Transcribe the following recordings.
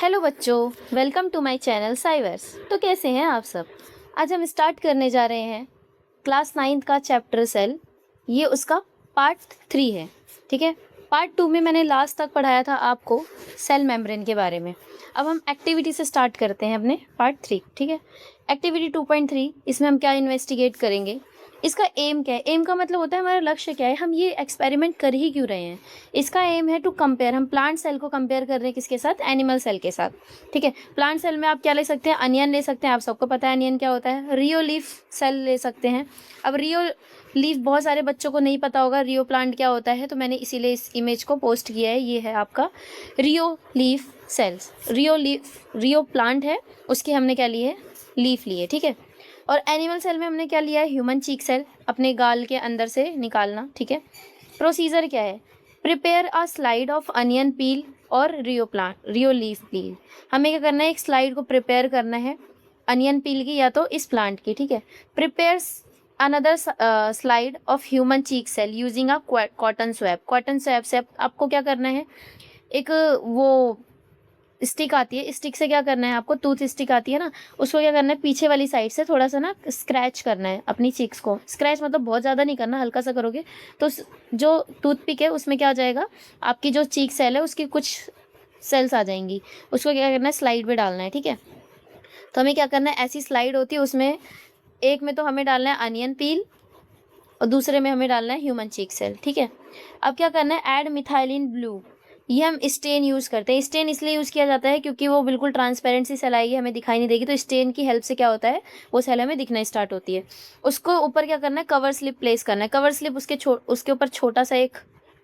Hello बच्चों, welcome to my channel साइवर्स। तो कैसे हैं आप सब। आज हम स्टार्ट करने जा रहे हैं क्लास 9 का चैप्टर सेल। ये उसका पार्ट 3 है। ठीक है, पार्ट 2 में मैंने लास्ट तक पढ़ाया था आपको सेल मेम्ब्रेन के बारे में। अब हम एक्टिविटी से स्टार्ट करते हैं अपने पार्ट 3। ठीक है, एक्टिविटी 2.3, इसमें हम क्या इन्वेस्टिगेट करेंगे, इसका एम क्या है। एम का मतलब होता है हमारा लक्ष्य क्या है, हम ये एक्सपेरिमेंट कर ही क्यों रहे हैं। इसका एम है टू कंपेयर, हम प्लांट सेल को कंपेयर कर रहे हैं किसके साथ, एनिमल सेल के साथ। ठीक है, प्लांट सेल में आप क्या ले सकते हैं, अनियन ले सकते हैं, आप सबको पता है अनियन क्या होता है। रियो लीफ सेल ले सकते हैं। अब रियो लीफ बहुत सारे बच्चों को नहीं पता होगा रियो प्लांट क्या होता है, तो मैंने इसीलिए इस इमेज को पोस्ट किया है। ये है आपका रियो लीफ सेल्स। रियो प्लांट है, उसकी हमने क्या ली है, लीफ ली है। ठीक है, और एनिमल सेल में हमने क्या लिया है, ह्यूमन चीक सेल, अपने गाल के अंदर से निकालना। ठीक है, प्रोसीजर क्या है, prepare a slide of onion पील और रियो लीफ पील। हमें क्या करना है, एक स्लाइड को प्रिपेयर करना है अनियन पील की या तो इस प्लांट की। ठीक है, prepare another slide of human cheek cell using a cotton swab. Cotton swab से आपको क्या करना है, एक वो स्टिक आती है, स्टिक से क्या करना है आपको, टूथ स्टिक आती है ना, उसको क्या करना है, पीछे वाली साइड से थोड़ा सा ना स्क्रैच करना है अपनी चीक्स को। स्क्रैच मतलब बहुत ज़्यादा नहीं करना, हल्का सा करोगे तो जो टूथपिक है उसमें क्या हो जाएगा, आपकी जो चीक सेल है उसकी कुछ सेल्स आ जाएंगी। उसको क्या करना है, स्लाइड पे डालना है। ठीक है, तो हमें क्या करना है, ऐसी स्लाइड होती है उसमें एक में तो हमें डालना है अनियन पील और दूसरे में हमें डालना है ह्यूमन चीक सेल। ठीक है, अब क्या करना है, ऐड मिथाइलिन ब्लू। ये हम स्टेन यूज़ करते हैं। स्टेन इसलिए यूज़ किया जाता है क्योंकि वो बिल्कुल ट्रांसपेरेंट सी सेल आएगी, हमें दिखाई नहीं देगी, तो स्टेन की हेल्प से क्या होता है, वो सेल हमें दिखना स्टार्ट होती है। उसको ऊपर क्या करना है, कवर स्लिप प्लेस करना है। कवर स्लिप उसके ऊपर छोटा सा एक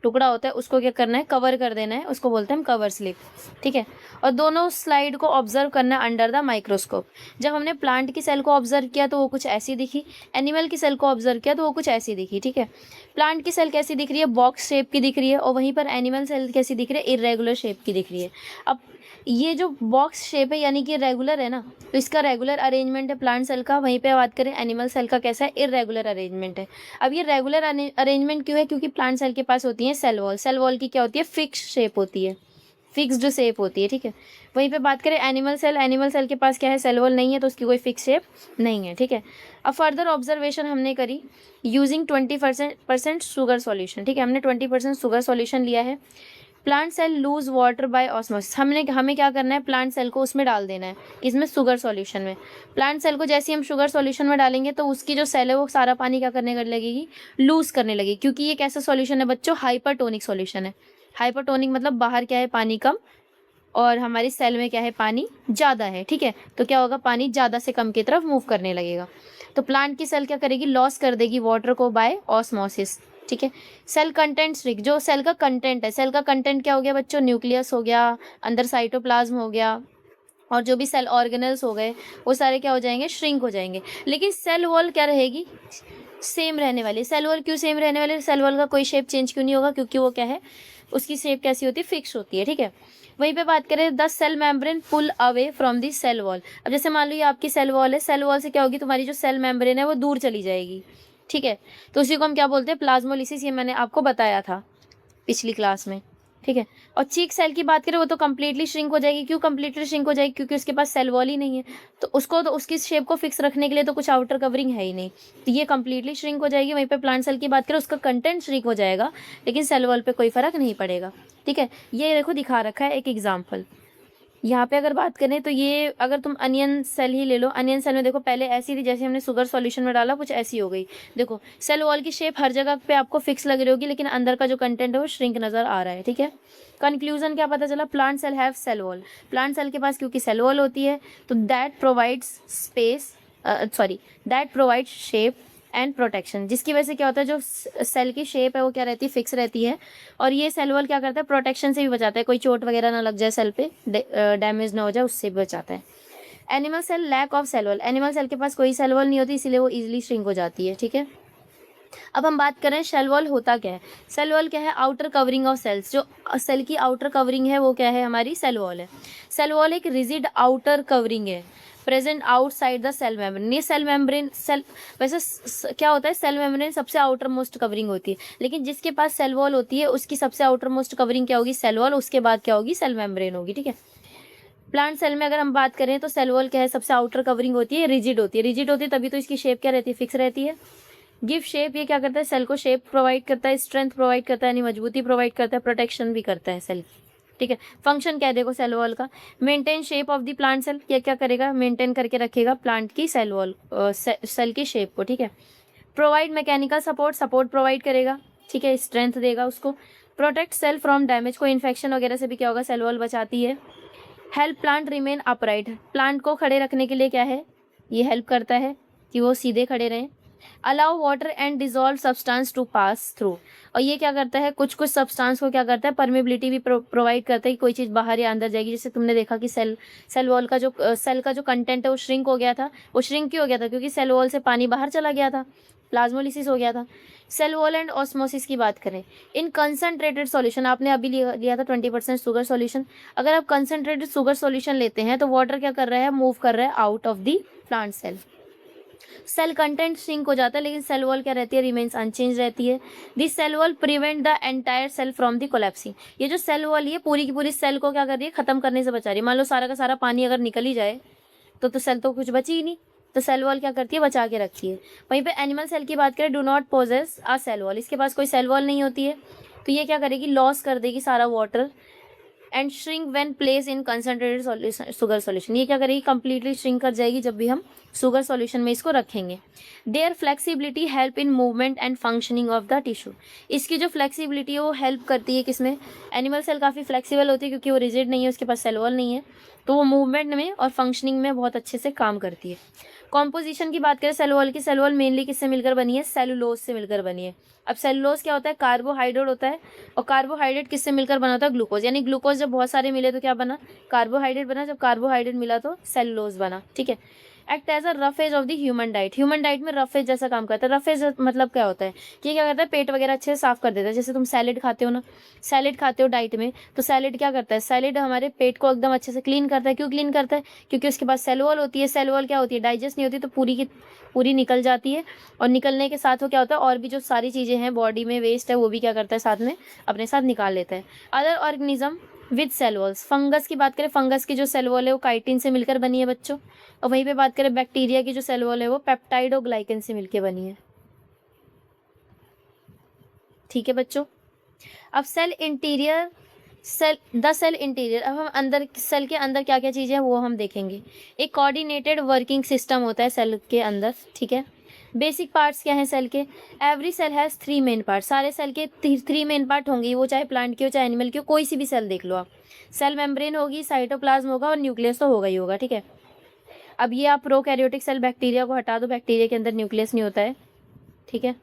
टुकड़ा होता है, उसको क्या करना है, कवर कर देना है, उसको बोलते हैं हम कवर स्लिप। ठीक है, और दोनों स्लाइड को ऑब्जर्व करना है अंडर द माइक्रोस्कोप। जब हमने प्लांट की सेल को ऑब्जर्व किया तो वो कुछ ऐसी दिखी, एनिमल की सेल को ऑब्जर्व किया तो वो कुछ ऐसी दिखी। ठीक है, प्लांट की सेल कैसी दिख रही है, बॉक्स शेप की दिख रही है, और वहीं पर एनिमल सेल कैसी दिख रही है, इरेगुलर शेप की दिख रही है। अब ये जो बॉक्स शेप है यानी कि रेगुलर है ना, तो इसका रेगुलर अरेंजमेंट है प्लांट सेल का। वहीं पे बात करें एनिमल सेल का कैसा है, इरेगुलर अरेंजमेंट है। अब ये रेगुलर अरेंजमेंट क्यों है, क्योंकि प्लांट सेल के पास होती है सेल वॉल। सेल वॉल की क्या होती है, फिक्स शेप होती है, फिक्स्ड शेप होती है। ठीक है, वहीं पे बात करें एनिमल सेल के पास क्या है, सेल वॉल नहीं है, तो उसकी कोई फिक्स शेप नहीं है। ठीक है, अब फर्दर ऑब्जर्वेशन हमने करी यूजिंग 20% शुगर सॉल्यूशन। ठीक है, हमने 20% शुगर सॉल्यूशन लिया है। Plant cell lose water by osmosis. हमें क्या करना है, प्लांट सेल को उसमें डाल देना है, इसमें शुगर सॉल्यूशन में। प्लांट सेल को जैसे ही हम शुगर सॉल्यूशन में डालेंगे तो उसकी जो सेल है वो सारा पानी क्या करने लगेगी, लूज करने लगेगी, क्योंकि ये कैसा सॉल्यूशन है बच्चों, हाइपरटोनिक सॉल्यूशन है। हाइपरटोनिक मतलब बाहर क्या है, पानी कम, और हमारी सेल में क्या है, पानी ज़्यादा है। ठीक है, तो क्या होगा, पानी ज़्यादा से कम की तरफ मूव करने लगेगा। तो प्लांट की सेल क्या करेगी, लॉस कर देगी वाटर को बाय ऑस्मोसिस। ठीक है, सेल कंटेंट श्रिंक, जो सेल का कंटेंट है, सेल का कंटेंट क्या हो गया बच्चों, न्यूक्लियस हो गया, अंदर साइटोप्लाज्म हो गया, और जो भी सेल ऑर्गेनल्स हो गए वो सारे क्या हो जाएंगे, श्रिंक हो जाएंगे। लेकिन सेल वॉल क्या रहेगी, सेम रहने वाली। सेल वॉल क्यों सेम रहने वाली, सेल वॉल का कोई शेप चेंज क्यों नहीं होगा, क्योंकि वो क्या है, उसकी शेप कैसी होती है, फिक्स होती है। ठीक है, वहीं पे बात करें the cell membrane pull away from the cell wall. अब जैसे मान लो ये आपकी सेल वॉल है, सेल वॉल से क्या होगी, तुम्हारी जो सेल मेम्ब्रेन है वो दूर चली जाएगी। ठीक है, तो उसी को हम क्या बोलते हैं, प्लाज्मोलिसिस। ये मैंने आपको बताया था पिछली क्लास में। ठीक है, और चीक सेल की बात करें वो तो कम्प्लीटली श्रिंक हो जाएगी। क्यों कम्प्लीटली श्रिंक हो जाएगी, क्योंकि उसके पास सेल वॉल ही नहीं है, तो उसकी शेप को फिक्स रखने के लिए तो कुछ आउटर कवरिंग है ही नहीं, तो ये कम्प्लीटली श्रिंक हो जाएगी। वहीं पे प्लांट सेल की बात करें उसका कंटेंट श्रिंक हो जाएगा, लेकिन सेल वॉल पे कोई फर्क नहीं पड़ेगा। ठीक है, ये देखो दिखा रखा है एक एग्जाम्पल यहाँ पे। अगर बात करें तो ये, अगर तुम अनियन सेल ही ले लो, अनियन सेल में देखो पहले ऐसी थी, जैसे हमने शुगर सॉल्यूशन में डाला कुछ ऐसी हो गई। देखो सेल वॉल की शेप हर जगह पे आपको फिक्स लग रही होगी, लेकिन अंदर का जो कंटेंट है वो श्रिंक नजर आ रहा है। ठीक है, कंक्लूजन क्या पता चला, plant cell have cell wall. Plant cell के पास क्योंकि सेल वॉल होती है तो that provides that provides shape and protection, जिसकी वजह से क्या होता है, जो सेल की शेप है वो क्या रहती है, फिक्स रहती है। और ये सेल वॉल क्या करता है, प्रोटेक्शन से भी बचाता है, कोई चोट वगैरह ना लग जाए सेल पे, डैमेज ना हो जाए, उससे भी बचाता है। Animal cell lack of cell wall. Animal cell के पास कोई सेल वॉल नहीं होती, इसीलिए वो इजीली श्रिंक हो जाती है। ठीक है, अब हम बात करें सेल वॉल होता क्या है। सेल वॉल क्या है, आउटर कवरिंग ऑफ सेल्स। जो सेल की आउटर कवरिंग है वो क्या है, हमारी सेल वॉल है। सेल वॉल एक रिजिड आउटर कवरिंग है present outside the cell membrane. ये सेल मेम्ब्रेन वैसे क्या होता है, सेल मेम्ब्रेन सबसे आउटर मोस्ट कवरिंग होती है, लेकिन जिसके पास सेल वॉल होती है उसकी सबसे आउटर मोस्ट कवरिंग क्या होगी, सेल वॉल, उसके बाद क्या होगी, सेल मेम्ब्रेन होगी। ठीक है, प्लांट सेल में अगर हम बात करें तो सेल वॉल क्या है, सबसे आउटर कवरिंग होती है, रिजिड होती है। रिजिड होती है तभी तो इसकी शेप क्या रहती है, फिक्स रहती है। गिव शेप, ये क्या करता है, सेल को शेप प्रोवाइड करता है, स्ट्रेंथ प्रोवाइड करता है, यानी मजबूती प्रोवाइड करता है, प्रोटेक्शन भी करता है सेल, ठीक है। फंक्शन क्या है देखो सेल वॉल का, maintain shape of the plant cell, क्या क्या करेगा, मेंटेन करके रखेगा प्लांट की सेल वॉल, सेल की शेप को, ठीक है। Provide mechanical support, support provide करेगा, ठीक है, स्ट्रेंथ देगा उसको। प्रोटेक्ट सेल फ्रॉम डैमेज, कोई इन्फेक्शन वगैरह से भी क्या होगा, सेल वॉल बचाती है। Help plant remain upright, plant को खड़े रखने के लिए क्या है, ये हेल्प करता है कि वो सीधे खड़े रहें। Allow water and dissolve substance to pass through, और ये क्या करता है, कुछ कुछ सब्सटेंस को क्या करता है, परमेबिलिटी भी प्रोवाइड करता है कि कोई चीज़ बाहर या अंदर जाएगी। जैसे तुमने देखा कि सेल वॉल का जो सेल का जो कंटेंट है वो श्रिंक हो गया था। वो श्रिंक क्यों हो गया था, क्योंकि सेल वॉल से पानी बाहर चला गया था, प्लाज्मोलिसिस हो गया था। सेल वॉल एंड ऑस्मोसिस की बात करें, इन कंसनट्रेटेड सॉल्यूशन, आपने अभी लिया था 20% शुगर सॉल्यूशन। अगर आप कंसनट्रेटेड शुगर सॉल्यूशन लेते हैं तो वाटर क्या कर रहा है, मूव कर रहा है out of the plant cell. Cell content shrink हो जाता है लेकिन सेल वॉल क्या रहती है, रिमेन्स अनचेंज रहती है। This cell wall prevent the entire cell from the collapsing, ये जो सेल वॉल ये पूरी की पूरी सेल को क्या कर रही है, खत्म करने से बचा रही है। मान लो सारा का सारा पानी अगर निकल ही जाए तो सेल तो कुछ बची ही नहीं, तो सेल वॉल क्या करती है, बचा के रखती है। वहीं पे एनिमल सेल की बात करें, do not possess a cell wall, इसके पास कोई सेल वॉल नहीं होती है, तो ये क्या करेगी, लॉस कर देगी सारा water and shrink when place in concentrated sugar solution, ये क्या करेगी, कंप्लीटली श्रिंक कर जाएगी जब भी हम शुगर सॉल्यूशन में इसको रखेंगे। Their flexibility help in movement and functioning of the tissue, इसकी जो फ्लेक्सिबिलिटी है वो हेल्प करती है किसमें, एनिमल सेल काफ़ी फ्लेक्सिबल होती है क्योंकि वो रिजिड नहीं है, उसके पास सेल वॉल नहीं है, तो वो मूवमेंट में और फंक्शनिंग में बहुत अच्छे से काम करती है। कॉम्पोजिशन की बात करें सेल वॉल की, सेल वॉल मेनली किससे मिलकर बनी है, सेलुलोज से मिलकर बनी है। अब सेलुलोज क्या होता है, कार्बोहाइड्रेट होता है, और कार्बोहाइड्रेट किससे मिलकर बना होता है, ग्लूकोज, यानी ग्लूकोज जब बहुत सारे मिले तो क्या बना, कार्बोहाइड्रेट बना, जब कार्बोहाइड्रेट मिला तो सेलुलोज बना, ठीक है। Act as a roughage of the human diet, human diet में रफ एज जैसा काम करता है। रफ एज मतलब क्या होता है कि ये क्या करता है, पेट वगैरह अच्छे से साफ कर देता है। जैसे तुम सैलेड खाते हो ना, सैलेड खाते हो डाइट में, तो सैलेड क्या करता है, सैलेड हमारे पेट को एकदम अच्छे से क्लीन करता है। क्यों क्लीन करता है, क्योंकि उसके पास सेल वॉल होती है। सेल वॉल क्या होती है, डाइजेस्ट नहीं होती तो पूरी की पूरी निकल जाती है, और निकलने के साथ वो क्या होता है, और भी जो सारी चीज़ें हैं बॉडी में वेस्ट है वो भी क्या करता है, साथ में अपने साथ निकाल लेता है। Other organism with cell walls, fungus की बात करें, फंगस की जो सेल वॉल है वो काइटिन से मिलकर बनी है बच्चों, और वहीं पे बात करें बैक्टीरिया की जो सेल वॉल है वो पेप्टाइड और ग्लाइकन से मिलकर बनी है, ठीक है बच्चों। अब cell interior, the cell interior, अब हम अंदर सेल के अंदर क्या क्या चीज़ें हैं वो हम देखेंगे। एक कोऑर्डिनेटेड वर्किंग सिस्टम होता है सेल के अंदर, ठीक है। बेसिक पार्ट्स क्या हैं सेल के, every cell has 3 main part, सारे सेल के 3 मेन पार्ट होंगे, वो चाहे प्लांट की हो चाहे एनिमल की हो, कोई सी भी सेल देख लो आप। सेल मेम्ब्रेन होगी, साइटोप्लाज्म होगा और न्यूक्लियस तो होगा ही होगा, ठीक है। अब ये आप प्रोकैरियोटिक सेल बैक्टीरिया को हटा दो, बैक्टीरिया के अंदर न्यूक्लियस नहीं होता है, ठीक है।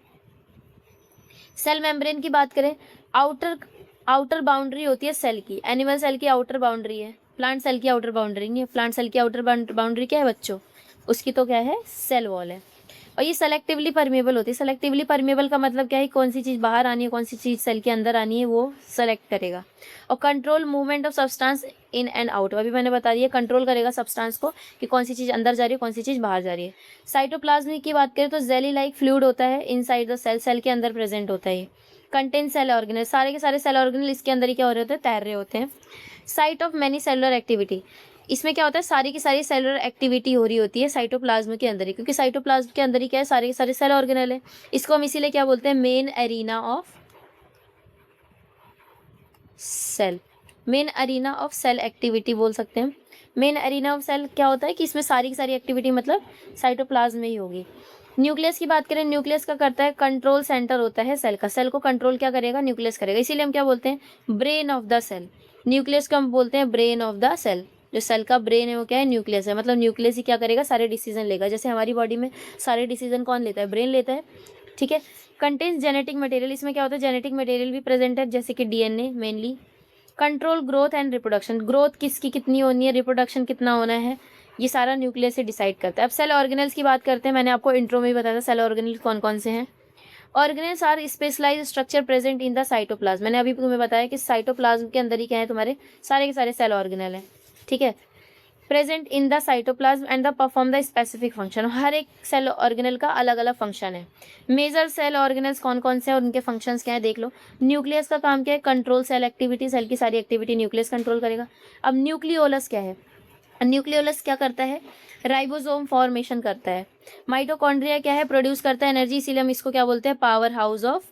सेल मेम्ब्रेन की बात करें, आउटर बाउंड्री होती है सेल की, एनिमल सेल की आउटर बाउंड्री है, प्लांट सेल की आउटर बाउंड्री नहीं है। प्लांट सेल की आउटर बाउंड्री क्या है बच्चों, उसकी तो क्या है, सेल वॉल है। और ये सेलेक्टिवली परमेबल होती है। सेलेक्टिवली परमेबल का मतलब क्या है, कौन सी चीज़ बाहर आनी है कौन सी चीज़ सेल के अंदर आनी है वो सेलेक्ट करेगा। और control movement of substance in and out, अभी मैंने बता दिया, कंट्रोल करेगा सब्सटेंस को कि कौन सी चीज़ अंदर जा रही है कौन सी चीज़ बाहर जा रही है। साइटोप्लाज्म की बात करें तो जेली लाइक फ्लूइड होता है इनसाइड द सेल, सेल के अंदर प्रेजेंट होता है। ये कंटेन सेल ऑर्गेनल, सारे के सारे सेल ऑर्गेनल इसके अंदर ही क्या हो रहे होते हैं, तैर रहे होते हैं। Site of many cellular activity, इसमें क्या होता है, सारी की सारी सेलुलर एक्टिविटी हो रही होती है साइटोप्लाज्म के अंदर ही, क्योंकि साइटोप्लाज्म के अंदर ही क्या है, सारे के सारे सेल ऑर्गेनल है। इसको हम इसीलिए क्या बोलते हैं, main arena of cell, main arena of cell activity बोल सकते हैं। मेन एरिना ऑफ सेल क्या होता है कि इसमें सारी की सारी एक्टिविटी मतलब साइटोप्लाज्म में ही होगी। न्यूक्लियस की बात करें, न्यूक्लियस का करता है कंट्रोल सेंटर होता है सेल का, सेल को कंट्रोल क्या करेगा, न्यूक्लियस करेगा। इसीलिए हम क्या बोलते हैं, brain of the cell, nucleus को हम बोलते हैं ब्रेन ऑफ द सेल। जो सेल का ब्रेन है वो क्या है, न्यूक्लियस है, मतलब न्यूक्लियस ही क्या करेगा, सारे डिसीजन लेगा। जैसे हमारी बॉडी में सारे डिसीजन कौन लेता है, ब्रेन लेता है, ठीक है। कंटेन्स जेनेटिक मटेरियल, इसमें क्या होता है, जेनेटिक मटेरियल भी प्रेजेंट है, जैसे कि DNA mainly. Control growth and reproduction, growth किसकी कितनी होनी है, रिप्रोडक्शन कितना होना है, ये सारा न्यूक्लियस से डिसाइड करता है। अब सेल ऑर्गेनल्स की बात करते हैं, मैंने आपको इंट्रो में ही बताया था सेल ऑर्गेनल्स कौन कौन से हैं। Organelles are specialised structure present in the cytoplasm, मैंने अभी तुम्हें बताया कि साइटोप्लाज्म के अंदर ही क्या है, तुम्हारे सारे के सारे सेल ऑर्गेनल हैं, ठीक है, present in the cytoplasm and the perform the specific function, हर एक सेल ऑर्गेनल का अलग अलग फंक्शन है। मेजर सेल ऑर्गेनल्स कौन कौन से हैं और उनके फंक्शंस क्या है देख लो। न्यूक्लियस का काम क्या है, कंट्रोल सेल एक्टिविटी, सेल की सारी एक्टिविटी न्यूक्लियस कंट्रोल करेगा। अब न्यूक्लियोलस क्या है, न्यूक्लियोलस क्या करता है, राइबोसोम फॉर्मेशन करता है। माइटोकॉन्ड्रिया क्या है, प्रोड्यूस करता है एनर्जी, इसीलिए हम इसको क्या बोलते हैं, पावर हाउस ऑफ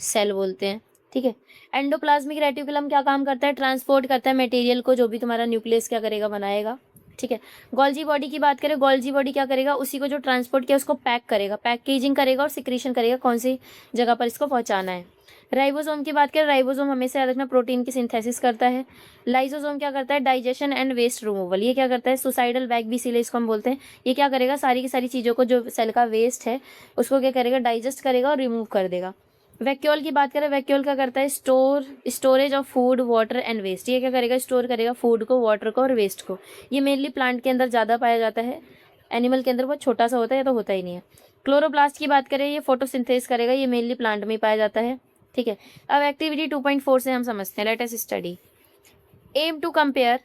सेल बोलते हैं। ठीक है। एंडोप्लाज्मिक रेटिकुलम क्या काम करता है, ट्रांसपोर्ट करता है मटेरियल को, जो भी तुम्हारा न्यूक्लियस क्या करेगा, बनाएगा। ठीक है। गोल्जी बॉडी की बात करें, गोल्जी बॉडी क्या करेगा, उसी को जो ट्रांसपोर्ट किया उसको पैक करेगा, पैकेजिंग करेगा और सिक्रीशन करेगा कौन सी जगह पर इसको पहुंचाना है। राइबोसोम की बात करें, राइबोसोम हमेशा याद रखना प्रोटीन की सिंथेसिस करता है। लाइसोसोम क्या करता है, डाइजेशन एंड वेस्ट रिमूवल। ये क्या करता है, सुसाइडल बैग भी इसीलिए इसको हम बोलते हैं। ये क्या करेगा, सारी की सारी चीज़ों को, जो सेल का वेस्ट है उसको क्या करेगा, डाइजेस्ट करेगा और रिमूव कर देगा। वैक्यूल की बात करें, वैक्यूल क्या करता है, storage of food water and waste. ये क्या करेगा, स्टोर करेगा फूड को, वाटर को और वेस्ट को। ये मेनली प्लांट के अंदर ज़्यादा पाया जाता है, एनिमल के अंदर बहुत छोटा सा होता है या तो होता ही नहीं है। क्लोरोप्लास्ट की बात करें, ये फोटोसिंथेसिस करेगा, ये मेनली प्लांट में ही पाया जाता है। ठीक है। अब एक्टिविटी 2.4 से हम समझते हैं, let us study. Aim to compare,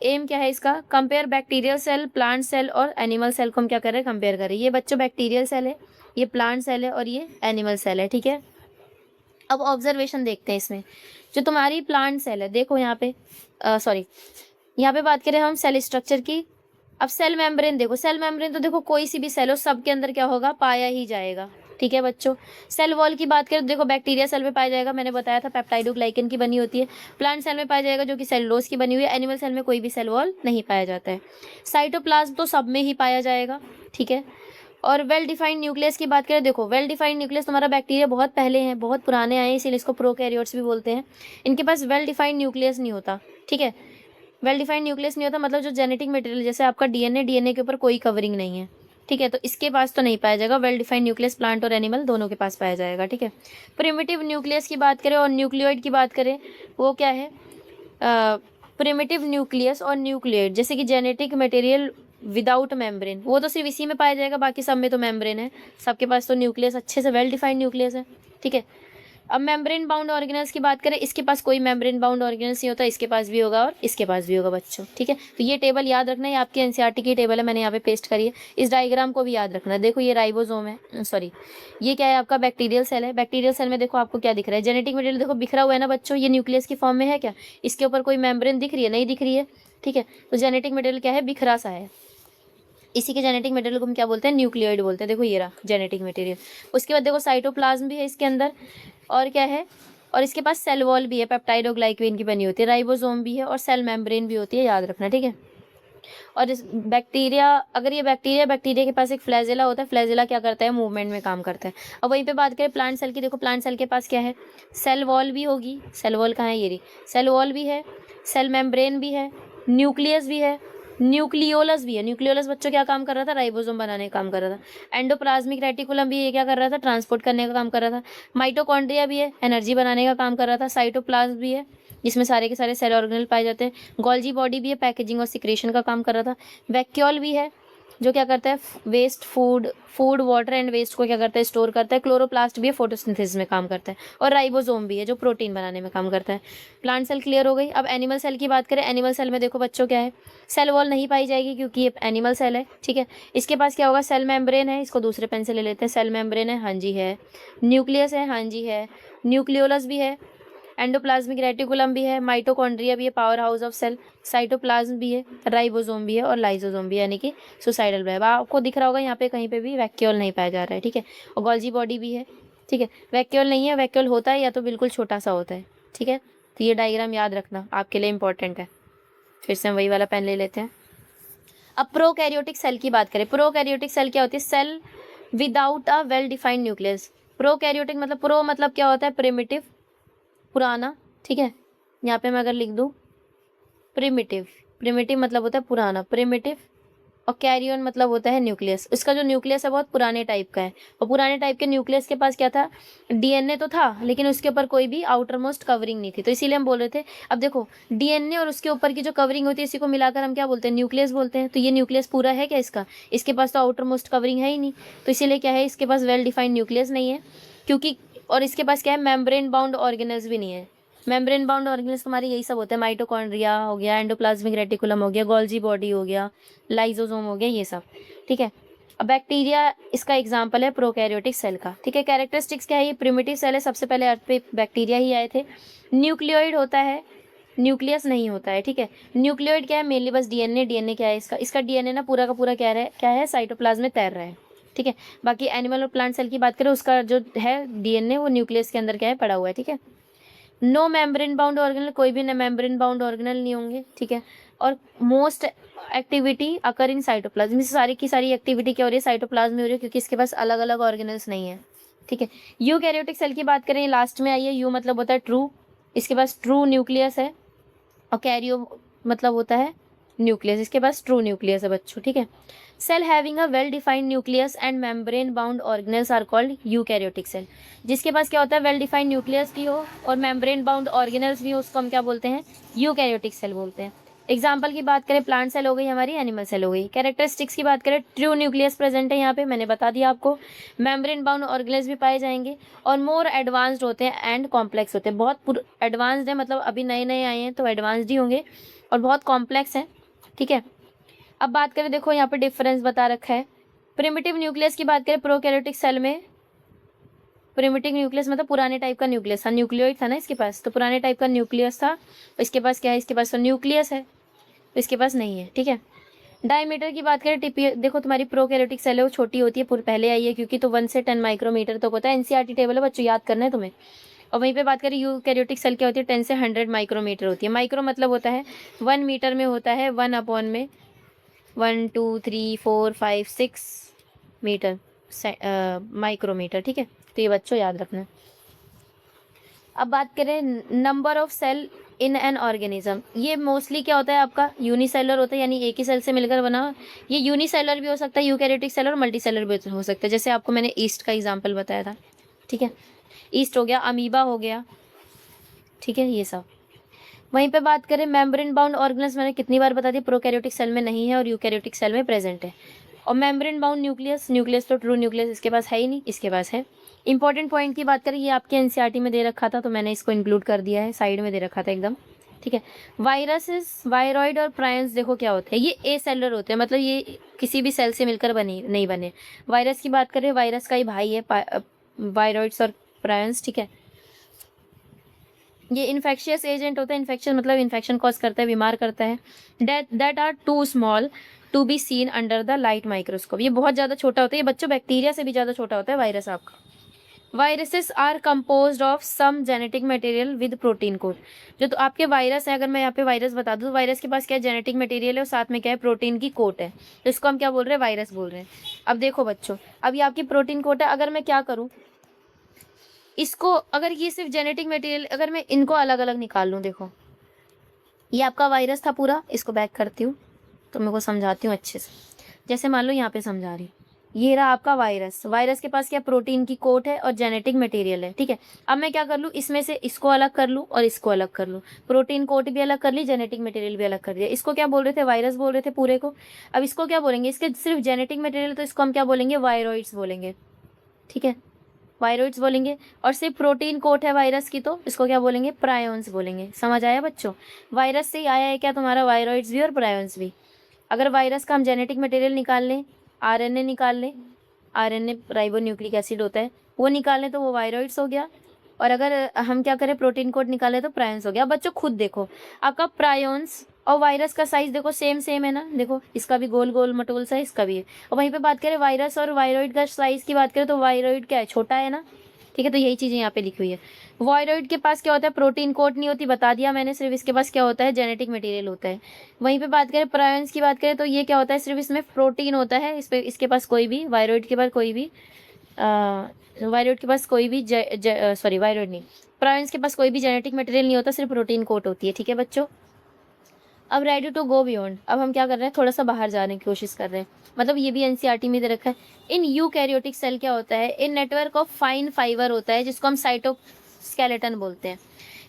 aim क्या है इसका, compare bacterial cell, plant cell और एनिमल सेल को हम क्या कर रहे हैं, कंपेयर कर रहे हैं। ये बच्चों बैक्टीरियल सेल है, ये प्लांट सेल है और ये एनिमल सेल है। ठीक है। अब ऑब्जर्वेशन देखते हैं इसमें, जो तुम्हारी प्लांट सेल है, देखो यहाँ पे सॉरी यहाँ पे बात करें हम सेल स्ट्रक्चर की। अब सेल मेम्ब्रेन देखो, सेल मेम्ब्रेन तो देखो कोई सी भी सेल हो सबके अंदर क्या होगा, पाया ही जाएगा। ठीक है बच्चों। सेल वॉल की बात करें तो देखो बैक्टीरिया सेल में पाया जाएगा, मैंने बताया था पेप्टाइडोग्लाइकन की बनी होती है। प्लांट सेल में पाया जाएगा जो कि सेलुलोज की बनी हुई है। एनिमल सेल में कोई भी सेल वॉल नहीं पाया जाता है। साइटोप्लाज्म तो सब में ही पाया जाएगा। ठीक है। और वेल डिफाइंड न्यूक्लियस की बात करें, देखो वेल डिफाइंड न्यूक्लियस तुम्हारा बैक्टीरिया बहुत पहले हैं, बहुत पुराने आए हैं, इसीलिए इसको प्रोकैरियोट्स भी बोलते हैं। इनके पास वेल डिफाइंड न्यूक्लियस नहीं होता। ठीक है। वेल डिफाइंड न्यूक्लियस नहीं होता मतलब जो जेनेटिक मटेरियल, जैसे आपका डीएनए, डीएनए के ऊपर कोई कवरिंग नहीं है। ठीक है। तो इसके पास तो नहीं पाया जाएगा। वेल डिफाइंड न्यूक्लियस प्लांट और एनिमल दोनों के पास पाया जाएगा। ठीक है। प्रिमिटिव न्यूक्लियस की बात करें और न्यूक्लियोइड की बात करें, वो क्या है, प्रिमिटिव न्यूक्लियस और न्यूक्लियोइड, जैसे कि जेनेटिक मटेरियल विदाउट मेम्ब्रेन, वो तो सिर्फ इसी में पाया जाएगा, बाकी सब में तो मेम्ब्रेन है। सबके पास तो न्यूक्लियस अच्छे से वेल डिफाइंड न्यूक्लियस है। ठीक है। अब मेम्ब्रेन बाउंड ऑर्गेनल्स की बात करें, इसके पास कोई मेम्ब्रेन बाउंड ऑर्गेनल्स नहीं होता, इसके पास भी होगा और इसके पास भी होगा बच्चों। ठीक है। तो ये टेबल याद रखना है, आपकी एनसीईआरटी की टेबल है, मैंने यहाँ पे पेस्ट करी है। इस डायग्राम को भी याद रखना है। देखो ये राइबोसोम है, सॉरी ये क्या है, आपका बैक्टीरियल सेल है। बैक्टीरियल सेल में देखो आपको क्या दिख रहा है, जेनेटिक मटेरियल देखो बिखरा हुआ है ना बच्चों, ये न्यूक्लियस की फॉर्म में है क्या, इसके ऊपर कोई मेम्ब्रेन दिख रही है, नहीं दिख रही है। ठीक है। तो जेनेटिक मटेरियल क्या है, बिखरा सा है। इसी के जेनेटिक मटेरियल को हम क्या बोलते हैं, न्यूक्लियोइड बोलते हैं। देखो ये रहा जेनेटिक मटेरियल। उसके बाद देखो साइटोप्लाज्म भी है इसके अंदर, और क्या है, और इसके पास सेल वॉल भी है, पेप्टाइडोग्लाइकन की बनी होती है। राइबोसोम भी है और सेल मेम्ब्रेन भी होती है, याद रखना। ठीक है। और इस बैक्टीरिया, अगर ये बैक्टीरिया के पास एक फ्लैजेला होता है। फ्लैजेला क्या करता है, मूवमेंट में काम करता है। अब वहीं पे बात करें प्लांट सेल की, देखो प्लांट सेल के पास क्या है, सेल वॉल भी होगी। सेल वॉल कहाँ है, ये रही, सेल वॉल भी है, सेल मेम्ब्रेन भी है, न्यूक्लियस भी है, न्यूक्लियोलस भी है। न्यूक्लियोलस बच्चों क्या काम कर रहा था, राइबोसोम बनाने का काम कर रहा था। एंडोप्लाज्मिक रेटिकुलम भी ये क्या कर रहा था, ट्रांसपोर्ट करने का काम कर रहा था। माइटोकॉन्ड्रिया भी है, एनर्जी बनाने का काम कर रहा था। साइटोप्लाज्म भी है, जिसमें सारे के सारे सेल ऑर्गेनल पाए जाते हैं। गोल्जी बॉडी भी है, पैकेजिंग और सिक्रेशन का काम कर रहा था। वैक्यूल भी है, जो क्या करता है, waste food water and waste को क्या करता है, स्टोर करता है। क्लोरोप्लास्ट भी है, फोटोसिंथेसिस में काम करता है। और राइबोसोम भी है, जो प्रोटीन बनाने में काम करता है। प्लांट सेल क्लियर हो गई। अब एनिमल सेल की बात करें, एनिमल सेल में देखो बच्चों क्या है, सेल वॉल नहीं पाई जाएगी क्योंकि ये एनिमल सेल है। ठीक है। इसके पास क्या होगा, सेल मेम्ब्रेन है, इसको दूसरे पेन से ले लेते हैं। सेल मेम्ब्रेन है, हाँ जी है। न्यूक्लियस है, हाँ जी है। न्यूक्लियोलस भी है, एंडोप्लाज्मिक रेटिकुलम भी है, माइटोकॉन्ड्रिया भी है, power house of cell, cytoplasm भी है, राइबोसोम भी है और लाइसोसोम भी है, यानी कि सुसाइडल बैग। आपको दिख रहा होगा यहाँ पे कहीं पे भी वैक्यूल नहीं पाया जा रहा है। ठीक है। और गोल्जी बॉडी भी है। ठीक है। वैक्यूल नहीं है, वैक्यूल होता है या तो बिल्कुल छोटा सा होता है। ठीक है। तो ये डायग्राम याद रखना, आपके लिए इंपॉर्टेंट है। फिर से हम वही वाला पेन ले लेते हैं। अब प्रोकैरियोटिक सेल की बात करें, प्रोकैरियोटिक सेल क्या होती है, cell without a well defined nucleus. Prokaryotic मतलब, प्रो मतलब क्या होता है, प्रिमिटिव, पुराना। ठीक है। यहाँ पे मैं अगर लिख दूँ प्रिमिटिव, प्रिमिटिव मतलब होता है पुराना, प्रिमिटिव। और कैरियन मतलब होता है न्यूक्लियस। इसका जो न्यूक्लियस है बहुत पुराने टाइप का है। और पुराने टाइप के न्यूक्लियस के पास क्या था, डीएनए तो था लेकिन उसके ऊपर कोई भी आउटर मोस्ट कवरिंग नहीं थी, तो इसीलिए हम बोल रहे थे। अब देखो डीएनए और उसके ऊपर की जो कवरिंग होती है, इसी को मिलाकर हम क्या बोलते हैं, न्यूक्लियस बोलते हैं। तो ये न्यूक्लियस पूरा है क्या इसका, इसके पास तो आउटर मोस्ट कवरिंग है ही नहीं, तो इसीलिए क्या है, इसके पास वेल डिफाइंड न्यूक्लियस नहीं है। क्योंकि और इसके पास क्या है, मेम्ब्रेन बाउंड ऑर्गेनल्स भी नहीं है। मेम्ब्रेन बाउंड ऑर्गेनल्स तुम्हारे यही सब होते हैं, माइटोकॉन्ड्रिया हो गया, एंडोप्लाज्मिक रेटिकुलम हो गया, गोल्जी बॉडी हो गया, लाइसोसोम हो गया, ये सब। ठीक है। अब बैक्टीरिया इसका एग्जाम्पल है प्रोकैरियोटिक सेल का। ठीक है। कैरेक्टरिस्टिक्स क्या है, ये प्रिमिटिव सेल है, सबसे पहले अर्थ पे बैक्टीरिया ही आए थे। न्यूक्लियोइड होता है, न्यूक्लियस नहीं होता है, ठीक है। न्यूक्लियोइड क्या है, मेनली बस डीएनए। डीएनए क्या है इसका डीएनए ना पूरा का पूरा क्या है साइटोप्लाज्म में तैर रहा है, ठीक है। बाकी एनिमल और प्लांट सेल की बात करें, उसका जो है डीएनए वो न्यूक्लियस के अंदर क्या है पड़ा हुआ है, ठीक है। नो मेम्ब्रेन बाउंड ऑर्गेनल, कोई भी मेम्ब्रेन बाउंड ऑर्गेनल नहीं होंगे, ठीक है। और most activity occur in cytoplasm, सारी की सारी एक्टिविटी क्या हो रही है, साइटोप्लाज्म में हो रही है, क्योंकि इसके पास अलग अलग ऑर्गेनल्स नहीं है, ठीक है। यूकैरियोटिक सेल की बात करें, लास्ट में आई है। यू मतलब होता है ट्रू, इसके पास ट्रू न्यूक्लियस है, और कैरियो मतलब होता है न्यूक्लियस, इसके पास ट्रू न्यूक्लियस है बच्चों, ठीक है। Cell having a well defined nucleus and membrane bound organelles are called eukaryotic cell. जिसके पास क्या होता है, वेल डिफाइंड न्यूक्लियस भी हो और मेम्ब्रेन बाउंड ऑर्गेनल्स भी हो, उसको हम क्या बोलते हैं, यूकैरियोटिक सेल बोलते हैं। एग्जाम्पल की बात करें, प्लांट सेल हो गई हमारी, एनिमल सेल हो गई। कैरेक्टरिस्टिक्स की बात करें, ट्रू न्यूक्लियस प्रेजेंट है यहाँ पे, मैंने बता दिया आपको। मेम्ब्रेन बाउंड ऑर्गेनल्स भी पाए जाएंगे, और मोर एडवांस्ड होते हैं एंड कॉम्प्लेक्स होते हैं। बहुत एडवांस्ड है, मतलब अभी नए नए आए हैं तो एडवांस्ड ही होंगे, और बहुत कॉम्प्लेक्स है, ठीक है। अब बात करें, देखो यहाँ पे डिफरेंस बता रखा है। प्रिमिटिव न्यूक्लियस की बात करें, प्रोकैरियोटिक सेल में प्रिमिटिव न्यूक्लियस मतलब पुराने टाइप का न्यूक्लियस था, न्यूक्लियोइड था ना इसके पास, तो पुराने टाइप का न्यूक्लियस था। इसके पास क्या है, इसके पास तो न्यूक्लियस है, तो इसके पास नहीं है, ठीक है। डायमीटर की बात करें, टिपी देखो तुम्हारी प्रोकैरियोटिक सेल है वो छोटी होती है, पहले आई है क्योंकि, तो 1 से 10 माइक्रोमीटर तो होता है। एनसीईआरटी टेबल है बच्चों, याद करना है तुम्हें। और वहीं पे बात करें यूकैरियोटिक सेल क्या होती है, 10 से 100 माइक्रोमीटर होती है। माइक्रो मतलब होता है 1 मीटर में होता है, 1 में 1 2 3 4 5 6 मीटर माइक्रोमीटर, ठीक है। तो ये बच्चों याद रखना। अब बात करें number of cell in an organism, ये मोस्टली क्या होता है आपका, यूनिसेलर होता है, यानी एक ही सेल से मिलकर बना। ये यूनिसेलर भी हो सकता है यूकैरियोटिक सेल, और मल्टीसेलर भी हो सकता है, जैसे आपको मैंने ईस्ट का एग्जांपल बताया था, ठीक है। ईस्ट हो गया, अमीबा हो गया, ठीक है, ये सब। वहीं पे बात करें मेम्ब्रेन बाउंड ऑर्गेनल्स, मैंने कितनी बार बता दी, प्रोकैरियोटिक सेल में नहीं है और यूकैरियोटिक सेल में प्रेजेंट है। और मेम्ब्रेन बाउंड न्यूक्लियस तो ट्रू न्यूक्लियस इसके पास है ही नहीं, इसके पास है। इंपॉर्टेंट पॉइंट की बात करें, ये आपके एनसीईआरटी में दे रखा था, तो मैंने इसको इंक्लूड कर दिया है, साइड में दे रखा था एकदम, ठीक है। वायरसेस, वायरॉइड और प्रायंस देखो क्या होते हैं, ये ए सेलर होते हैं, मतलब ये किसी भी सेल से मिलकर नहीं बने। वायरस की बात करें, वायरस का ही भाई है वायरॉइड्स और प्रायंस, ठीक है। ये इन्फेक्शियस एजेंट होता है, इन्फेक्शन मतलब इन्फेक्शन कॉज करता है, बीमार करता है। That are too small to be seen under the light microscope, ये बहुत ज़्यादा छोटा होता है, ये बच्चों बैक्टीरिया से भी ज़्यादा छोटा होता है वायरस आपका। Viruses are composed of some genetic material with protein coat, जो तो आपके वायरस है, अगर मैं यहाँ पे वायरस बता दूँ, तो वायरस के पास क्या है, जेनेटिक मटेरियल है, और साथ में क्या है, प्रोटीन की कोट है, तो इसको हम क्या बोल रहे हैं, वायरस बोल रहे हैं। अब देखो बच्चों, अब ये आपकी प्रोटीन कोट है, अगर मैं क्या करूँ इसको, अगर ये सिर्फ जेनेटिक मटेरियल, अगर मैं इनको अलग अलग निकाल लूँ, देखो ये आपका वायरस था पूरा, इसको बैक करती हूँ तो मेरे को समझाती हूँ अच्छे से। जैसे मान लो यहाँ पे समझा रही, ये रहा आपका वायरस, वायरस के पास क्या प्रोटीन की कोट है और जेनेटिक मटेरियल है, ठीक है। अब मैं क्या कर लूँ, इसमें से इसको अलग कर लूँ और इसको अलग कर लूँ, प्रोटीन कोट भी अलग कर ली, जेनेटिक मटेरियल भी अलग कर दिया। इसको क्या बोल रहे थे, वायरस बोल रहे थे पूरे को। अब इसको क्या बोलेंगे, इसके सिर्फ जेनेटिक मटेरियल, तो इसको हम क्या बोलेंगे, वायरॉइड्स बोलेंगे, ठीक है, वायरॉइड्स बोलेंगे। और सिर्फ प्रोटीन कोट है वायरस की, तो इसको क्या बोलेंगे, प्रायोन्स बोलेंगे। समझ आया बच्चों, वायरस से ही आया है क्या तुम्हारा, वायरॉइड्स भी और प्रायोन्स भी। अगर वायरस का हम जेनेटिक मटेरियल निकाल लें, आरएनए निकाल लें, आरएनए राइबोन्यूक्लिक एसिड होता है, वो निकाल लें तो वो वायरॉइड्स हो गया। और अगर हम क्या करें, प्रोटीन कोड निकालें तो प्रायोन्स हो गया। अब बच्चों खुद देखो, आपका प्रायोन्स और वायरस का साइज देखो सेम सेम है ना, देखो इसका भी गोल गोल मटोल सा, इसका भी है। और वहीं पे बात करें वायरस और वायरॉइड का साइज की बात करें, तो वायरॉइड क्या है, छोटा है ना, ठीक है। तो यही चीज़ें यहाँ पे लिखी हुई है। वायरॉइड के पास क्या होता है, प्रोटीन कोट नहीं होती, बता दिया मैंने, सिर्फ इसके पास क्या होता है, जेनेटिक मटेरियल होता है। वहीं पे बात करें प्रायोन्स की बात करें, तो ये क्या होता है, सिर्फ इसमें प्रोटीन होता है, इस पे इसके पास कोई भी, वायरॉइड के पास कोई भी वायरॉइड के पास कोई भी सॉरी वायरॉइड नहीं, प्रायोन्स के पास कोई भी जेनेटिक मटेरियल नहीं होता, सिर्फ प्रोटीन कोट होती है, ठीक है बच्चों। अब रेडी टू गो बियॉन्ड, अब हम क्या कर रहे हैं, थोड़ा सा बाहर जाने की कोशिश कर रहे हैं, मतलब ये भी एनसीईआरटी में दे रखा है। इन यूकैरियोटिक सेल क्या होता है, इन नेटवर्क ऑफ फाइन फाइबर होता है, जिसको हम साइटोस्केलेटन बोलते हैं।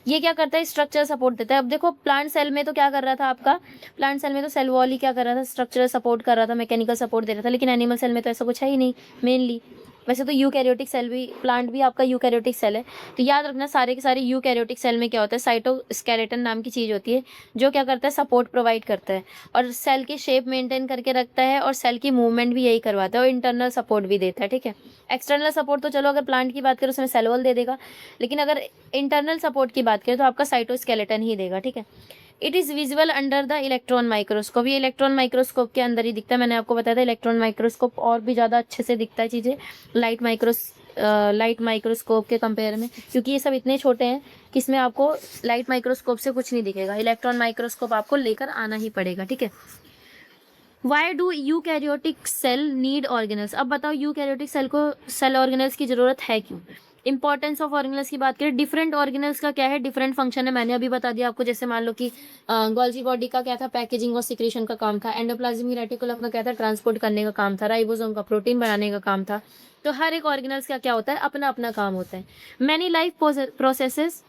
ये क्या करता है, स्ट्रक्चर सपोर्ट देता है। अब देखो प्लांट सेल में तो क्या कर रहा था आपका, प्लांट सेल में तो सेल वॉल ही क्या कर रहा था, स्ट्रक्चरल सपोर्ट कर रहा था, मैकेनिकल सपोर्ट दे रहा था, लेकिन एनिमल सेल में तो ऐसा कुछ है ही नहीं मेनली, वैसे तो यूकैरियोटिक सेल भी, प्लांट भी आपका यूकैरियोटिक सेल है। तो याद रखना सारे के सारे यूकैरियोटिक सेल में क्या होता है, साइटोस्केलेटन नाम की चीज़ होती है जो क्या करता है, सपोर्ट प्रोवाइड करता है और सेल की शेप मेंटेन करके रखता है और सेल की मूवमेंट भी यही करवाता है और इंटरनल सपोर्ट भी देता है। ठीक है, एक्सटर्नल सपोर्ट तो चलो अगर प्लांट की बात करें उसमें सेल वॉल दे देगा, लेकिन अगर इंटरनल सपोर्ट की बात करें तो आपका साइटोस्केलेटन ही देगा। ठीक है, it is visible under the electron microscope. ये इलेक्ट्रॉन माइक्रोस्कोप के अंदर ही दिखता है। मैंने आपको बताया था इलेक्ट्रॉन माइक्रोस्कोप और भी ज़्यादा अच्छे से दिखता है चीज़ें लाइट माइक्रोस्कोप के कंपेयर में, क्योंकि ये सब इतने छोटे हैं कि इसमें आपको लाइट माइक्रोस्कोप से कुछ नहीं दिखेगा। इलेक्ट्रॉन माइक्रोस्कोप आपको लेकर आना ही पड़ेगा। ठीक है, why do eukaryotic cell need organelles. अब बताओ यूकैरियोटिक सेल को सेल ऑर्गेनल्स की ज़रूरत है क्यों। इंपॉर्टेंस ऑफ ऑर्गेनल्स की बात करें, डिफरेंट ऑर्गेनल्स का क्या है, डिफरेंट फंक्शन है। मैंने अभी बता दिया आपको, जैसे मान लो कि गोल्जी बॉडी का क्या था, पैकेजिंग और सिक्रेशन का काम था। एंडोप्लाज्मिक रेटिकुलम का क्या था, ट्रांसपोर्ट करने का काम था। राइबोसोम का प्रोटीन बनाने का काम था। तो हर एक ऑर्गेनल्स का क्या होता है, अपना अपना काम होता है। Many life processes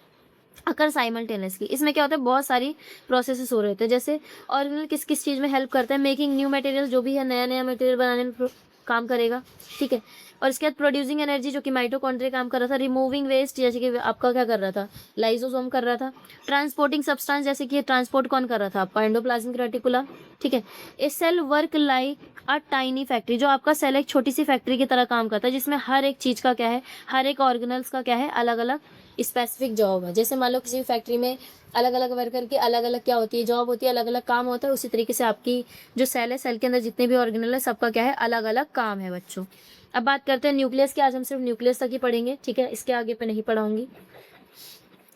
occur simultaneously. इसमें क्या होता है, बहुत सारी प्रोसेसेस हो रहे होते हैं। जैसे ऑर्गेनल किस किस चीज़ में हेल्प करता है, मेकिंग न्यू मटेरियल, जो भी है नया नया मटेरियल बनाने में काम करेगा। ठीक है, और इसके बाद प्रोड्यूसिंग एनर्जी, जो कि माइटोकॉन्ड्रिया काम कर रहा था। रिमूविंग वेस्ट, जैसे कि आपका क्या कर रहा था, लाइसोसोम कर रहा था। ट्रांसपोर्टिंग सब्सटेंस, जैसे कि ट्रांसपोर्ट कौन कर रहा था, आपका एंडोप्लाज्मिक रेटिकुलम। ठीक है, a cell work like a tiny factory. जो आपका सेल एक छोटी सी फैक्ट्री की तरह काम करता है, जिसमें हर एक चीज़ का क्या है, हर एक ऑर्गेनल्स का क्या है, अलग अलग स्पेसिफिक जॉब है। जैसे मान लो किसी फैक्ट्री में अलग अलग वर्कर की अलग अलग क्या होती है, जॉब होती है, अलग अलग काम होता है। उसी तरीके से आपकी जो सेल है, सेल के अंदर जितने भी ऑर्गेनल है, सबका क्या है, अलग अलग काम है बच्चों। अब बात करते हैं न्यूक्लियस की। आज हम सिर्फ न्यूक्लियस तक ही पढ़ेंगे। ठीक है, इसके आगे पे नहीं पढ़ाऊंगी।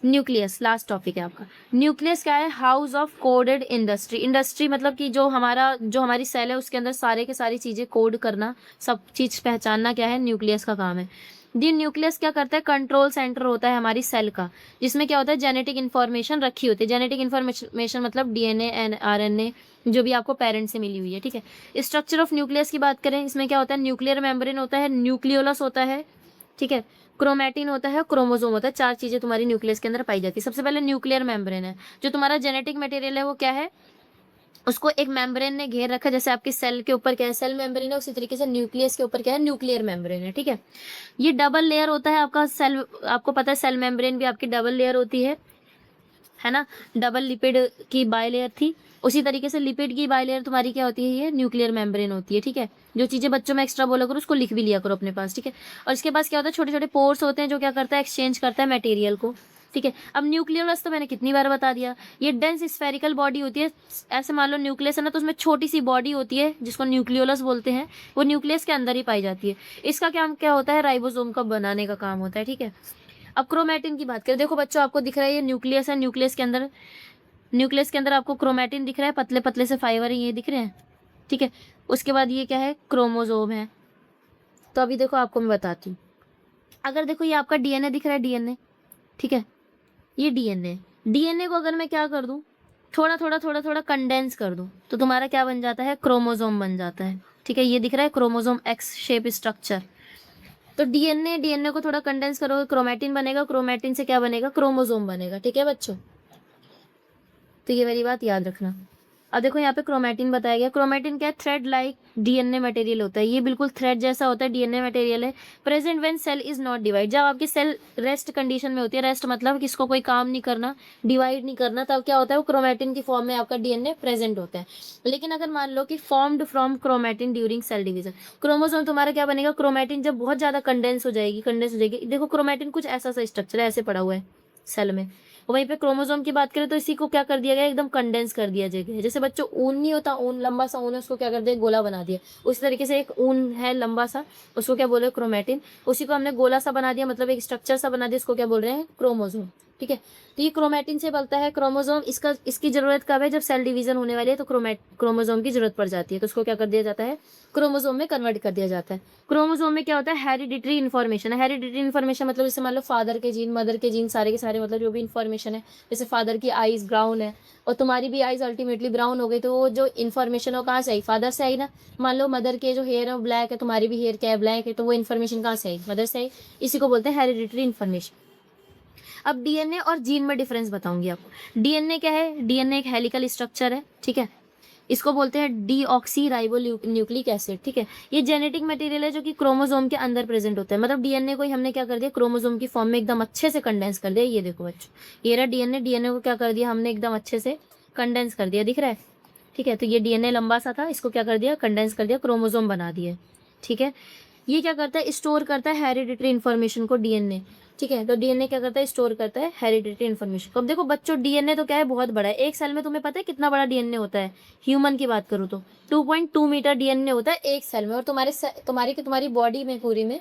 न्यूक्लियस लास्ट टॉपिक है आपका। न्यूक्लियस क्या है, house of coded industry. Industry मतलब कि जो हमारी सेल है उसके अंदर सारे के सारी चीज़ें कोड करना, सब चीज़ पहचानना क्या है, न्यूक्लियस का काम है। दी न्यूक्लियस क्या करता है, कंट्रोल सेंटर होता है हमारी सेल का, जिसमें क्या होता है, जेनेटिक इन्फॉर्मेशन रखी होती है। जेनेटिक इन्फॉर्मेशन मतलब डीएनए एंड आरएनए, जो भी आपको पेरेंट से मिली हुई है। ठीक है, स्ट्रक्चर ऑफ न्यूक्लियस की बात करें, इसमें क्या होता है, न्यूक्लियर मेम्ब्रेन होता है, न्यूक्लियोलस होता है। ठीक है, क्रोमैटिन होता है, क्रोमोसोम होता है। चार चीज़ें तुम्हारी न्यूक्लियस के अंदर पाई जाती है। सबसे पहले न्यूक्लियर मेम्ब्रेन है, जो तुम्हारा जेनेटिक मटेरियल है वो क्या है, उसको एक मेम्ब्रेन ने घेर रखा है। जैसे आपकी सेल के ऊपर क्या है, सेल मेम्ब्रेन है, उसी तरीके से न्यूक्लियस के ऊपर क्या है, न्यूक्लियर मेम्ब्रेन है। ठीक है, ये डबल लेयर होता है आपका सेल, आपको पता है सेल मेम्ब्रेन भी आपकी डबल लेयर होती है ना। डबल लिपिड की बाय लेयर थी, उसी तरीके से लिपिड की बाय लेयर तुम्हारी क्या होती है, ये न्यूक्लियर मेम्ब्रेन होती है। ठीक है, जो चीज़ें बच्चों में एक्स्ट्रा बोला करो उसको लिख भी लिया करो अपने पास। ठीक है, और इसके पास क्या होता है, छोटे छोटे पोर्स होते हैं, जो क्या करता है, एक्सचेंज करता है मटेरियल को। ठीक है, अब न्यूक्लियोलस तो मैंने कितनी बार बता दिया, ये डेंस स्फेरिकल बॉडी होती है। ऐसे मान लो न्यूक्लियस है ना, तो उसमें छोटी सी बॉडी होती है जिसको न्यूक्लियोलस बोलते हैं, वो न्यूक्लियस के अंदर ही पाई जाती है। इसका काम क्या होता है, राइबोसोम का बनाने का काम होता है। ठीक है, अब क्रोमैटिन की बात करें, देखो बच्चों आपको दिख रहा है ये न्यूक्लियस है, न्यूक्लियस के अंदर आपको क्रोमैटिन दिख रहा है, पतले पतले से फाइबर ये दिख रहे हैं। ठीक है, उसके बाद ये क्या है, क्रोमोसोम है। तो अभी देखो आपको मैं बताती हूँ, अगर देखो ये आपका डीएनए दिख रहा है, डीएनए। ठीक है, ये डीएनए को अगर मैं क्या कर दूं, थोड़ा कंडेंस कर दूं, तो तुम्हारा क्या बन जाता है, क्रोमोसोम बन जाता है। ठीक है, ये दिख रहा है क्रोमोसोम एक्स शेप स्ट्रक्चर। तो डीएनए को थोड़ा कंडेंस करोगे, क्रोमैटिन बनेगा, क्रोमैटिन से क्या बनेगा, क्रोमोसोम बनेगा। ठीक है बच्चों, तो ये वाली बात याद रखना। अब देखो यहाँ पे क्रोमैटिन बताया गया। क्रोमैटिन क्या है, थ्रेड लाइक डीएनए मटेरियल होता है। ये बिल्कुल थ्रेड जैसा होता है, डीएनए मटेरियल है। Present when cell is not divide, जब आपकी सेल रेस्ट कंडीशन में होती है, रेस्ट मतलब किसको कोई काम नहीं करना, डिवाइड नहीं करना, तब क्या होता है, वो क्रोमैटिन की फॉर्म में आपका डीएनए प्रेजेंट होता है। लेकिन अगर मान लो कि formed from chromatin during cell division, chromosome तुम्हारा क्या बनेगा, क्रोमैटिन जब बहुत ज्यादा कंडेंस हो जाएगी। देखो क्रोमैटिन कुछ ऐसा सा स्ट्रक्चर है, ऐसे पड़ा हुआ है सेल में। वहीं पे क्रोमोसोम की बात करें तो इसी को क्या कर दिया गया, एकदम कंडेंस कर दिया गया। जैसे बच्चों ऊन नहीं होता, ऊन लंबा सा ऊन है, उसको क्या कर दिया, गोला बना दिया। उसी तरीके से एक ऊन है लंबा सा, उसको क्या बोल रहे हैं, क्रोमैटिन। उसी को हमने गोला सा बना दिया, मतलब एक स्ट्रक्चर सा बना दिया, इसको क्या बोल रहे हैं, क्रोमोसोम। ठीक है, तो ये क्रोमैटिन से बनता है क्रोमोसोम। इसकी जरूरत कब है, जब सेल डिवीजन होने वाली है तो क्रोमोसोम की जरूरत पड़ जाती है, तो उसको क्या कर दिया जाता है, क्रोमोसोम में कन्वर्ट कर दिया जाता है। क्रोमोसोम में क्या होता है, हेरिडिटरी इन्फॉर्मेशन है। हेरिडिटरी इन्फॉर्मेशन मतलब जैसे मान लो फादर के जीन, मदर के जीन, सारे के सारे मतलब जो भी इन्फॉर्मेशन है। जैसे फादर की आईज ब्राउन है और तुम्हारी भी आईज अल्टीमेटली ब्राउन हो गई, तो वो जो इन्फॉर्मेशन है वो कहाँ से आई, फादर से आई ना। मान लो मदर के जो हेयर है वो ब्लैक है, तुम्हारी भी हेयर क्या है, ब्लैक है, तो वो इन्फॉर्मेशन कहाँ से आई, मदर से आई। इसी को बोलते हैं हेरिडिटरी इन्फॉर्मेशन। अब डीएनए और जीन में डिफरेंस बताऊंगी आपको। डीएनए क्या है, डीएनए एक हेलिकल स्ट्रक्चर है। ठीक है, इसको बोलते हैं डीऑक्सी राइबो न्यूक्लिक एसिड, ठीक है। ये जेनेटिक मटेरियल है जो कि क्रोमोसोम के अंदर प्रेजेंट होता है, मतलब डीएनए को ही हमने क्या कर दिया, क्रोमोसोम की फॉर्म में एकदम अच्छे से कंडेंस कर दिया। ये देखो बच्चों, ये रहा डीएनए, डीएनए को क्या कर दिया हमने, एकदम अच्छे से कंडेंस कर दिया, दिख रहा है, ठीक है। तो ये डीएनए लंबा सा था, इसको क्या कर दिया, कंडेंस कर दिया, क्रोमोसोम बना दिया, ठीक है। ये क्या करता है, स्टोर करता है हेरिडिटरी इन्फॉर्मेशन को, डीएनए, ठीक है। तो डीएनए क्या करता है, स्टोर करता है हेरिडिटरी इन्फॉर्मेशन को। अब देखो बच्चों, डीएनए तो क्या है, बहुत बड़ा है। एक सेल में तुम्हें पता है कितना बड़ा डीएनए होता है, ह्यूमन की बात करूँ तो 2.2 मीटर डीएनए होता है एक सेल में। और तुम्हारी बॉडी में पूरी में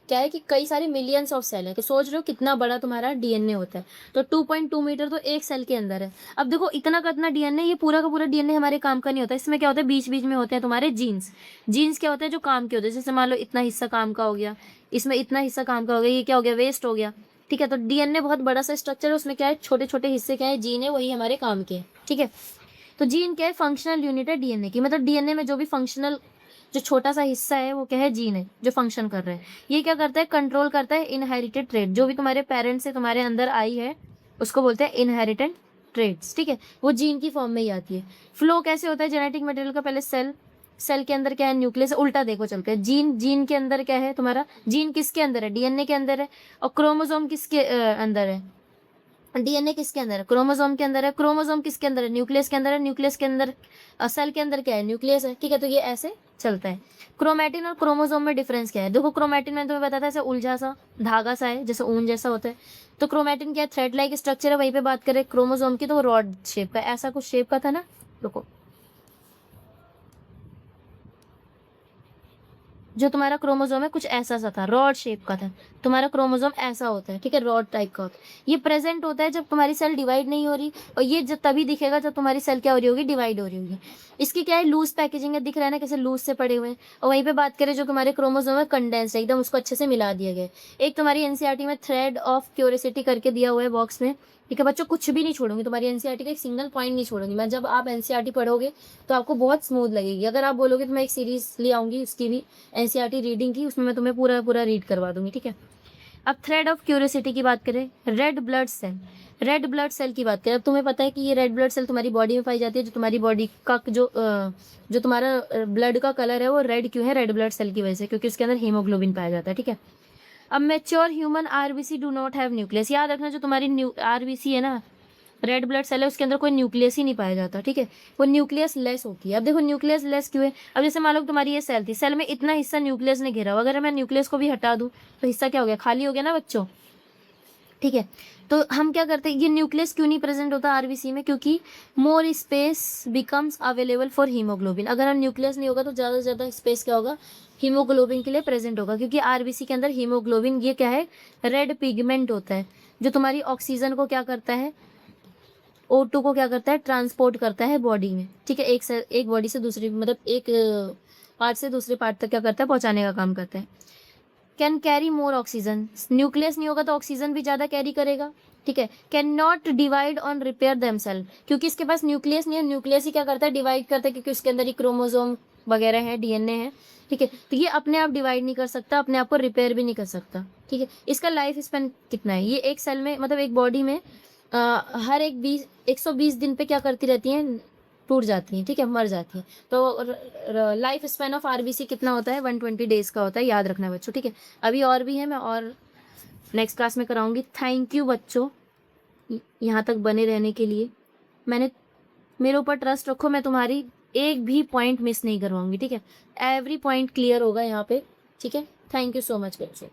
क्या है कि कई सारे मिलियंस ऑफ सेल है, तो सोच रहे हो कितना बड़ा तुम्हारा डीएनए होता है। तो 2.2 मीटर तो एक सेल के अंदर है। अब देखो इतना का इतना डीएनए, ये पूरा का पूरा डीएनए हमारे काम का नहीं होता। इसमें क्या होता है, बीच बीच में होते हैं तुम्हारे जीन्स। जीन्स क्या होते हैं, जो काम के होते हैं। जैसे मान लो इतना हिस्सा काम का हो गया, इसमें इतना हिस्सा काम का हो गया, ये क्या हो गया, वेस्ट हो गया, ठीक है। तो डीएनए बहुत बड़ा सा स्ट्रक्चर है, उसमें क्या है, छोटे छोटे हिस्से क्या है, जीन है, वही हमारे काम के, ठीक है। तो जीन क्या है, फंक्शनल यूनिट है डीएनए की, मतलब डीएनए में जो भी फंक्शनल, जो छोटा सा हिस्सा है वो क्या है, जीन है, जो फंक्शन कर रहा है। ये क्या करता है, कंट्रोल करता है इनहेरिटेड ट्रेट, जो भी तुम्हारे पेरेंट्स से तुम्हारे अंदर आई है उसको बोलते हैं इनहेरिटेड ट्रेट्स, ठीक है। वो जीन की फॉर्म में ही आती है। फ्लो कैसे होता है जेनेटिक मटेरियल का, पहले सेल के अंदर क्या है, न्यूक्लियस, उल्टा देखो चल के, जीन के अंदर क्या है तुम्हारा, जीन किसके अंदर है, डीएनए के अंदर है। और क्रोमोसोम किसके अंदर है, डीएनए किसके अंदर है, क्रोमोसोम के अंदर है। क्रोमोसोम किसके अंदर है, न्यूक्लियस के अंदर है। न्यूक्लियस के अंदर सेल के अंदर क्या है, न्यूक्लियस है, ठीक है। तो ये ऐसे चलता है। क्रोमैटिन और क्रोमोसोम में डिफरेंस क्या है, देखो क्रोमैटिन मैंने तुम्हें बताया था ऐसे उलझा सा धागा सा है, जैसे ऊन जैसा होता है। तो क्रोमैटिन क्या है, थ्रेड लाइक स्ट्रक्चर है। वहीं पे बात करें क्रोमोसोम की तो वो रॉड शेप का, ऐसा कुछ शेप का था ना, रुको, जो तुम्हारा क्रोमोसोम है कुछ ऐसा सा था, रॉड शेप का था। तुम्हारा क्रोमोसोम ऐसा होता है, ठीक है, रॉड टाइप का होता है। ये प्रेजेंट होता है जब तुम्हारी सेल डिवाइड नहीं हो रही, और ये जब तभी दिखेगा जब तुम्हारी सेल क्या हो रही होगी, डिवाइड हो रही होगी। इसकी क्या है, लूज पैकेजिंग है, दिख रहा है ना कैसे लूज से पड़े हुए हैं। और वहीं पे बात करें जो तुम्हारे क्रोमोसोम है, कंडेंस्ड है एकदम, उसको अच्छे से मिला दिया गया है। एक तुम्हारी एनसीईआरटी में थ्रेड ऑफ क्यूरियोसिटी करके दिया हुआ है बॉक्स में, ठीक है बच्चों, कुछ भी नहीं छोड़ूंगी तुम्हारी एनसीईआरटी का, एक सिंगल पॉइंट नहीं छोड़ूंगी मैं। जब आप एनसीईआरटी पढ़ोगे तो आपको बहुत स्मूथ लगेगी। अगर आप बोलोगे तो मैं एक सीरीज ले आऊंगी उसकी भी, एनसीईआरटी रीडिंग की, उसमें मैं तुम्हें पूरा पूरा रीड करवा दूंगी, ठीक है। अब थ्रेड ऑफ क्यूरियोसिटी की बात करें, red blood cell, red blood cell की बात करें। अब तुम्हें पता है कि ये रेड ब्लड सेल तुम्हारी बॉडी में पाई जाती है। जो तुम्हारी बॉडी का जो तुम्हारा ब्लड का कलर है वो रेड क्यों है, रेड ब्लड सेल की वजह से, क्योंकि उसके अंदर हीमोग्लोबिन पाया जाता है, ठीक है। अब mature human RBC do not have nucleus, याद रखना जो तुम्हारी आरबीसी है ना, रेड ब्लड सेल है, उसके अंदर कोई न्यूक्लियस ही नहीं पाया जाता, ठीक है, वो न्यूक्लियस लेस होती है। अब देखो न्यूक्लियस लेस क्यों है, अब जैसे मान लो तुम्हारी ये सेल थी, सेल में इतना हिस्सा न्यूक्लियस ने घेरा हुआ, अगर मैं न्यूक्लियस को भी हटा दूं तो हिस्सा क्या हो गया, खाली हो गया ना बच्चों, ठीक है। तो हम क्या करते हैं, ये न्यूक्लियस क्यों नहीं प्रेजेंट होता आरबीसी में, क्योंकि more space becomes available for haemoglobin. अगर हम न्यूक्लियस नहीं होगा तो ज़्यादा से ज़्यादा स्पेस क्या होगा, हीमोग्लोबिन के लिए प्रेजेंट होगा, क्योंकि आरबीसी के अंदर हीमोग्लोबिन ये क्या है, रेड पिगमेंट होता है, जो तुम्हारी ऑक्सीजन को क्या करता है, O2 को क्या करता है, ट्रांसपोर्ट करता है बॉडी में, ठीक है। एक बॉडी से दूसरी, मतलब एक पार्ट से दूसरे पार्ट तक क्या करता है, पहुंचाने का काम करता है। Can carry more oxygen, nucleus नहीं होगा तो ऑक्सीजन भी ज़्यादा कैरी करेगा, ठीक है। Can not divide on repair themselves, क्योंकि इसके पास न्यूक्लियस नहीं है, न्यूक्लियस ही क्या करता है, डिवाइड करता है, क्योंकि उसके अंदर ही क्रोमोसोम वगैरह है, डीएनए है, ठीक है। तो ये अपने आप डिवाइड नहीं कर सकता, अपने आप को रिपेयर भी नहीं कर सकता, ठीक है। इसका लाइफ स्पैन कितना है, ये एक सेल में, मतलब एक बॉडी में हर 120 दिन पे क्या करती रहती हैं, टूट जाती हैं, ठीक है, मर जाती हैं। तो लाइफ स्पैन ऑफ आरबीसी कितना होता है, 120 डेज का होता है, याद रखना बच्चों, ठीक है। अभी और भी है, मैं और नेक्स्ट क्लास में कराऊंगी। थैंक यू बच्चों यहाँ तक बने रहने के लिए। मेरे ऊपर ट्रस्ट रखो, मैं तुम्हारी एक भी पॉइंट मिस नहीं करवाऊंगी, ठीक है। एवरी पॉइंट क्लियर होगा यहाँ पे, ठीक है। थैंक यू सो मच बच्चों।